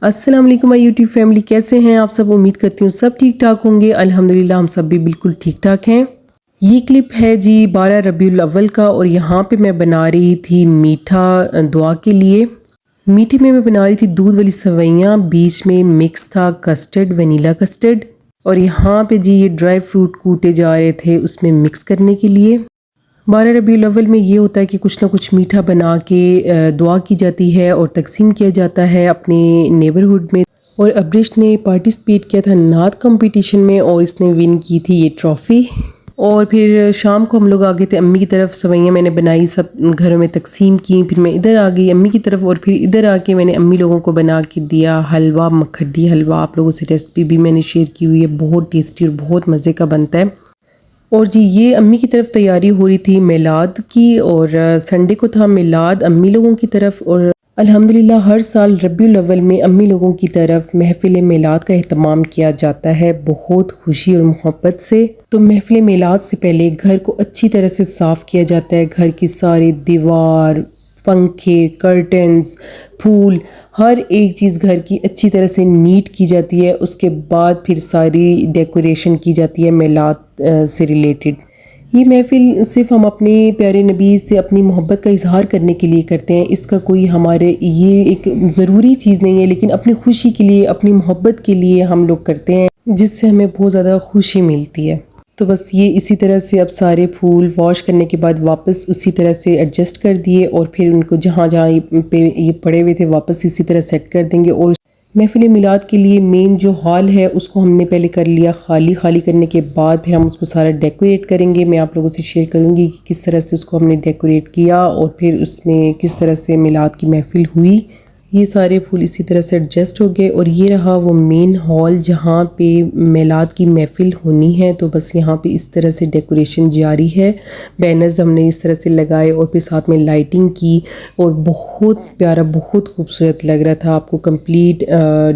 السلام علیکم مائی YouTube family, کیسے ہیں آپ سب؟ امید کرتی ہوں سب ٹھیک ٹھاک ہوں گے۔ الحمدللہ ہم سب بھی بالکل ٹھیک ٹھاک ہیں۔ یہ کلپ ہے جی 12 ربیع الاول کا، اور یہاں پہ میں بنا رہی تھی میٹھا دعا کے لیے۔ میٹھے میں بنا رہی تھی دودھ والی سوئیاں، بیچ میں مکس تھا کسٹرڈ، وینیلا کسٹرڈ، اور یہاں پہ جی یہ ڈرائی فروٹ کوٹے جا رہے تھے اس میں مکس کرنے کے لیے۔ 12 ربیع الاول میں یہ ہوتا ہے کہ کچھ نہ کچھ میٹھا بنا کے دعا کی جاتی ہے اور تقسیم کیا جاتا ہے اپنے نیبرہڈ میں۔ اور ابرش نے پارٹیسپیٹ کیا تھا نعت کمپٹیشن میں، اور اس نے ون کی تھی یہ ٹرافی۔ اور پھر شام کو ہم لوگ آ گئے تھے امی کی طرف، سوئیاں میں نے بنائی، سب گھروں میں تقسیم کی، پھر میں ادھر آ گئی امی کی طرف، اور پھر ادھر آ کے میں نے امی لوگوں کو بنا کے دیا حلوہ، مکھڈی حلوہ۔ آپ لوگوں سے ریسپی بھی میں نے شیئر کی ہوئی ہے، بہت ٹیسٹی اور بہت مزے کا بنتا ہے۔ اور جی یہ امی کی طرف تیاری ہو رہی تھی میلاد کی، اور سنڈے کو تھا میلاد امی لوگوں کی طرف، اور الحمدللہ ہر سال ربیع الاول میں امی لوگوں کی طرف محفل میلاد کا اہتمام کیا جاتا ہے بہت خوشی اور محبت سے۔ تو محفل میلاد سے پہلے گھر کو اچھی طرح سے صاف کیا جاتا ہے، گھر کی ساری دیوار، پنکھے، کرٹنز، پھول، ہر ایک چیز گھر کی اچھی طرح سے نیٹ کی جاتی ہے۔ اس کے بعد پھر ساری ڈیکوریشن کی جاتی ہے میلاد سے ریلیٹڈ۔ یہ محفل صرف ہم اپنے پیارے نبی سے اپنی محبت کا اظہار کرنے کے لیے کرتے ہیں، اس کا کوئی ہمارے یہ ایک ضروری چیز نہیں ہے، لیکن اپنی خوشی کے لیے، اپنی محبت کے لیے ہم لوگ کرتے ہیں، جس سے ہمیں بہت زیادہ خوشی ملتی ہے۔ تو بس یہ اسی طرح سے اب سارے پھول واش کرنے کے بعد واپس اسی طرح سے ایڈجسٹ کر دیے، اور پھر ان کو جہاں جہاں پہ یہ پڑے ہوئے تھے واپس اسی طرح سیٹ کر دیں گے۔ اور محفل میلاد کے لیے مین جو ہال ہے اس کو ہم نے پہلے کر لیا خالی کرنے کے بعد پھر ہم اس کو سارا ڈیکوریٹ کریں گے۔ میں آپ لوگوں سے شیئر کروں گی کہ کس طرح سے اس کو ہم نے ڈیکوریٹ کیا، اور پھر اس میں کس طرح سے میلاد کی محفل ہوئی۔ یہ سارے پھول اسی طرح سے ایڈجسٹ ہو گئے، اور یہ رہا وہ مین ہال جہاں پہ میلاد کی محفل ہونی ہے۔ تو بس یہاں پہ اس طرح سے ڈیکوریشن جاری ہے، بینرز ہم نے اس طرح سے لگائے، اور پھر ساتھ میں لائٹنگ کی، اور بہت پیارا، بہت خوبصورت لگ رہا تھا۔ آپ کو کمپلیٹ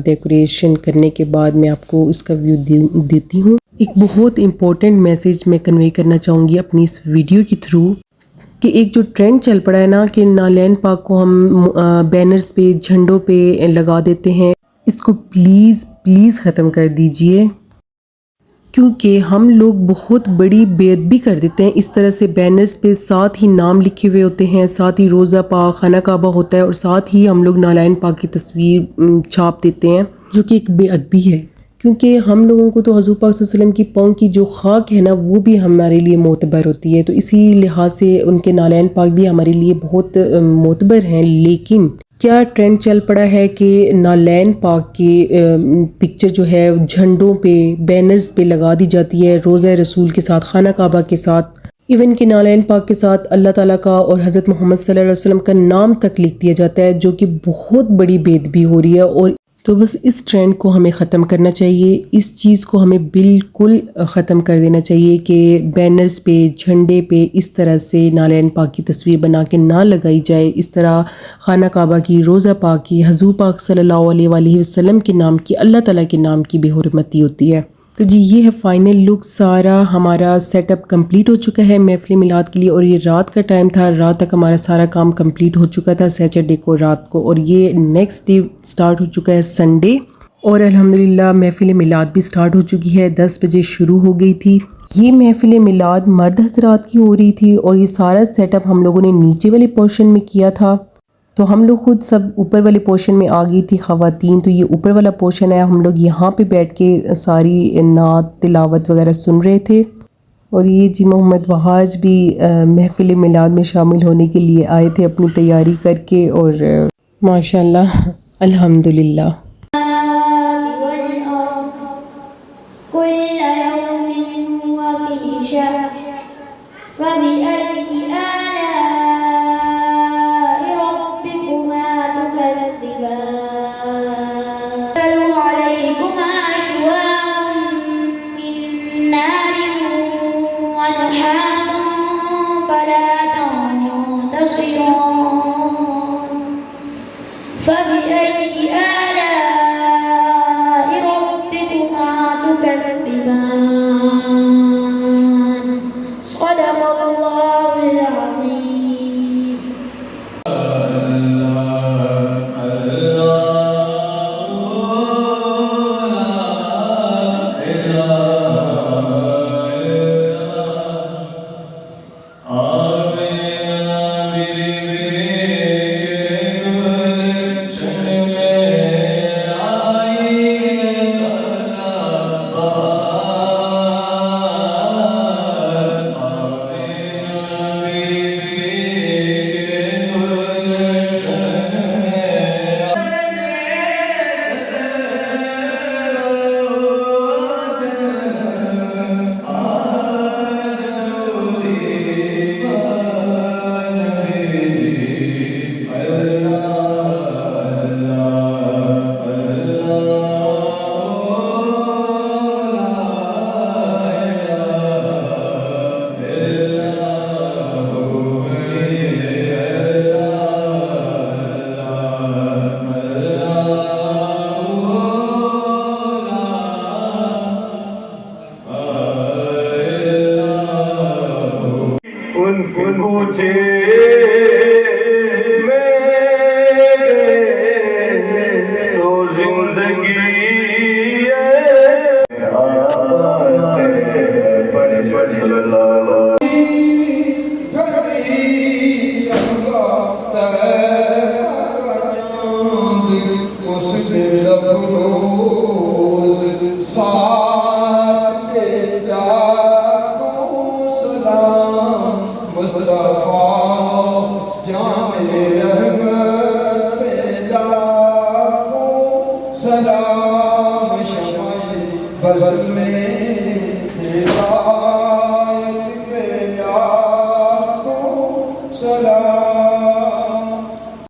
ڈیکوریشن کرنے کے بعد میں آپ کو اس کا ویو دیتی ہوں۔ ایک بہت امپورٹنٹ میسیج میں کنوے کرنا چاہوں گی اپنی اس ویڈیو کے تھرو، کہ ایک جو ٹرینڈ چل پڑا ہے نا کہ نالین پاک کو ہم بینرز پہ، جھنڈوں پہ لگا دیتے ہیں، اس کو پلیز ختم کر دیجئے، کیونکہ ہم لوگ بہت بڑی بے ادبی کر دیتے ہیں اس طرح سے۔ بینرز پہ ساتھ ہی نام لکھے ہوئے ہوتے ہیں، ساتھ ہی روزہ پاک، خانہ کعبہ ہوتا ہے، اور ساتھ ہی ہم لوگ نالین پاک کی تصویر چھاپ دیتے ہیں، جو کہ ایک بے ادبی ہے۔ کیونکہ ہم لوگوں کو تو حضور پاک صلی اللہ علیہ وسلم کی پاؤں کی جو خاک ہے نا وہ بھی ہمارے لیے معتبر ہوتی ہے، تو اسی لحاظ سے ان کے نالین پاک بھی ہمارے لیے بہت معتبر ہیں۔ لیکن کیا ٹرینڈ چل پڑا ہے کہ نالین پاک کی پکچر جو ہے جھنڈوں پہ، بینرز پہ لگا دی جاتی ہے، روضہ رسول کے ساتھ، خانہ کعبہ کے ساتھ، ایون کہ نالین پاک کے ساتھ اللہ تعالیٰ کا اور حضرت محمد صلی اللہ علیہ وسلم کا نام تک لکھ دیا جاتا ہے، جو کہ بہت بڑی بے ادبی ہو رہی ہے۔ اور تو بس اس ٹرینڈ کو ہمیں ختم کرنا چاہیے، اس چیز کو ہمیں بالکل ختم کر دینا چاہیے کہ بینرز پہ، جھنڈے پہ اس طرح سے نالین پاک کی تصویر بنا کے نہ لگائی جائے۔ اس طرح خانہ کعبہ کی، روضہ پاک کی، حضور پاک صلی اللہ علیہ وآلہ وسلم کے نام کی، اللہ تعالیٰ کے نام کی بے حرمتی ہوتی ہے۔ تو جی یہ ہے فائنل لک، سارا ہمارا سیٹ اپ کمپلیٹ ہو چکا ہے محفل میلاد کے لیے، اور یہ رات کا ٹائم تھا، رات تک ہمارا سارا کام کمپلیٹ ہو چکا تھا سیٹرڈے کو رات کو، اور یہ نیکسٹ ڈے سٹارٹ ہو چکا ہے سنڈے، اور الحمدللہ محفل میلاد بھی سٹارٹ ہو چکی ہے، 10 بجے شروع ہو گئی تھی۔ یہ محفل میلاد مرد حضرات کی ہو رہی تھی، اور یہ سارا سیٹ اپ ہم لوگوں نے نیچے والے پورشن میں کیا تھا، تو ہم لوگ خود سب اوپر والے پورشن میں آ گئی تھی خواتین، تو یہ اوپر والا پورشن ہے، ہم لوگ یہاں پہ بیٹھ کے ساری نعت تلاوت وغیرہ سن رہے تھے۔ اور یہ جی محمد وحاج بھی محفل میلاد میں شامل ہونے کے لیے آئے تھے اپنی تیاری کر کے، اور ماشاءاللہ الحمدللہ۔ فبأي آلاء صاف